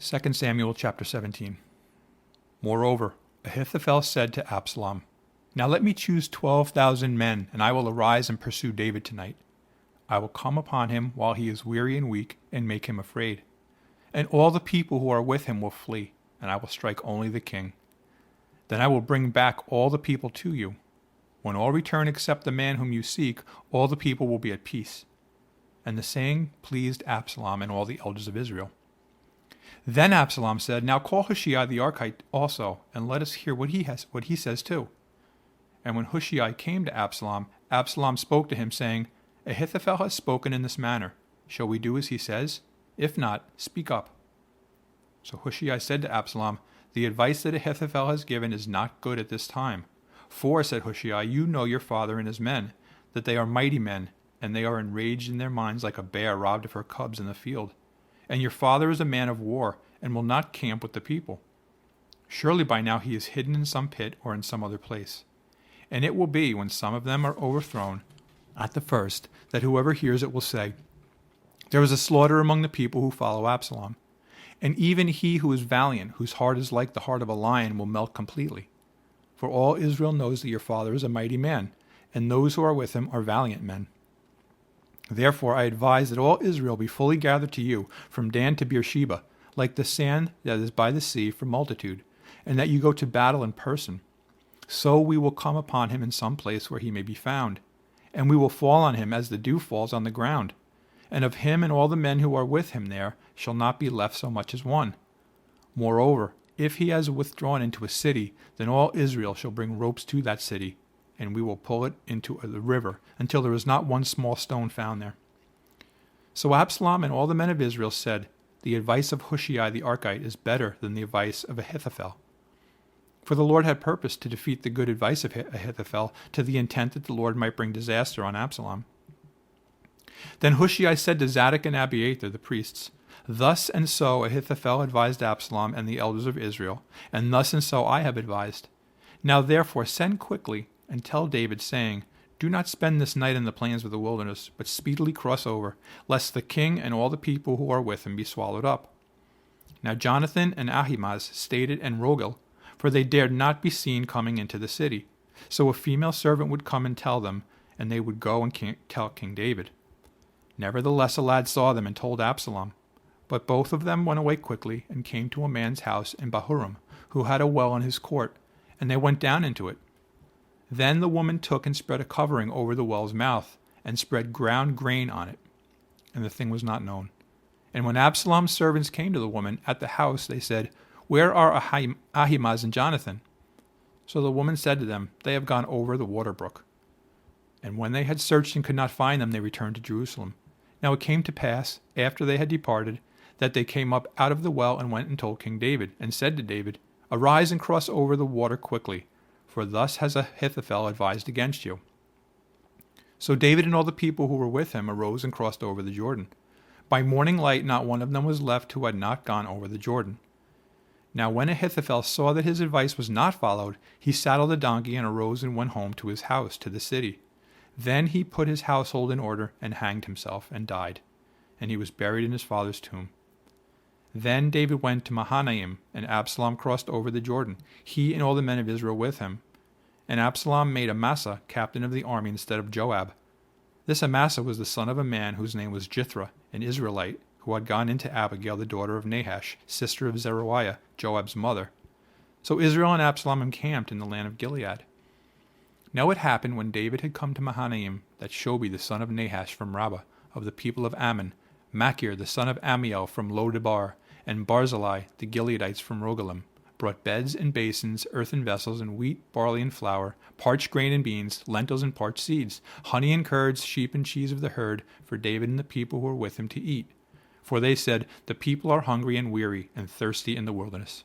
2 Samuel chapter 17. Moreover, Ahithophel said to Absalom, Now let me choose 12,000 men, and I will arise and pursue David tonight. I will come upon him while he is weary and weak, and make him afraid. And all the people who are with him will flee, and I will strike only the king. Then I will bring back all the people to you. When all return except the man whom you seek, all the people will be at peace. And the saying pleased Absalom and all the elders of Israel. Then Absalom said, Now call Hushai the Archite also, and let us hear what he says too. And when Hushai came to Absalom, Absalom spoke to him, saying, Ahithophel has spoken in this manner. Shall we do as he says? If not, speak up. So Hushai said to Absalom, The advice that Ahithophel has given is not good at this time. For, said Hushai, you know your father and his men, that they are mighty men, and they are enraged in their minds like a bear robbed of her cubs in the field. And your father is a man of war, and will not camp with the people. Surely by now he is hidden in some pit or in some other place. And it will be, when some of them are overthrown at the first, that whoever hears it will say, There is a slaughter among the people who follow Absalom. And even he who is valiant, whose heart is like the heart of a lion, will melt completely. For all Israel knows that your father is a mighty man, and those who are with him are valiant men. Therefore I advise that all Israel be fully gathered to you, from Dan to Beersheba, like the sand that is by the sea for multitude, and that you go to battle in person. So we will come upon him in some place where he may be found, and we will fall on him as the dew falls on the ground. And of him and all the men who are with him there shall not be left so much as one. Moreover, if he has withdrawn into a city, then all Israel shall bring ropes to that city, and we will pull it into the river until there is not one small stone found there. So Absalom and all the men of Israel said, The advice of Hushai the Archite is better than the advice of Ahithophel. For the Lord had purposed to defeat the good advice of Ahithophel, to the intent that the Lord might bring disaster on Absalom. Then Hushai said to Zadok and Abiathar the priests, Thus and so Ahithophel advised Absalom and the elders of Israel, and thus and so I have advised. Now therefore send quickly, and tell David, saying, Do not spend this night in the plains of the wilderness, but speedily cross over, lest the king and all the people who are with him be swallowed up. Now Jonathan and Ahimaaz stayed at En-Rogel, for they dared not be seen coming into the city. So a female servant would come and tell them, and they would go and tell King David. Nevertheless a lad saw them and told Absalom. But both of them went away quickly, and came to a man's house in Bahurim, who had a well in his court, and they went down into it. Then the woman took and spread a covering over the well's mouth, and spread ground grain on it. And the thing was not known. And when Absalom's servants came to the woman at the house, they said, Where are Ahimaaz and Jonathan? So the woman said to them, They have gone over the water brook. And when they had searched and could not find them, they returned to Jerusalem. Now it came to pass, after they had departed, that they came up out of the well and went and told King David, and said to David, Arise and cross over the water quickly, for thus has Ahithophel advised against you. So David and all the people who were with him arose and crossed over the Jordan. By morning light not one of them was left who had not gone over the Jordan. Now when Ahithophel saw that his advice was not followed, he saddled a donkey and arose and went home to his house, to the city. Then he put his household in order and hanged himself and died, and he was buried in his father's tomb. Then David went to Mahanaim, and Absalom crossed over the Jordan, he and all the men of Israel with him. And Absalom made Amasa captain of the army instead of Joab. This Amasa was the son of a man whose name was Jithra, an Israelite, who had gone into Abigail, the daughter of Nahash, sister of Zeruiah, Joab's mother. So Israel and Absalom encamped in the land of Gilead. Now it happened when David had come to Mahanaim that Shobi the son of Nahash from Rabbah, of the people of Ammon, Machir the son of Ammiel from Lo-debar, and Barzillai the Gileadites from Rogelim, brought beds and basins, earthen vessels, and wheat, barley, and flour, parched grain and beans, lentils and parched seeds, honey and curds, sheep and cheese of the herd, for David and the people who were with him to eat. For they said, The people are hungry and weary and thirsty in the wilderness.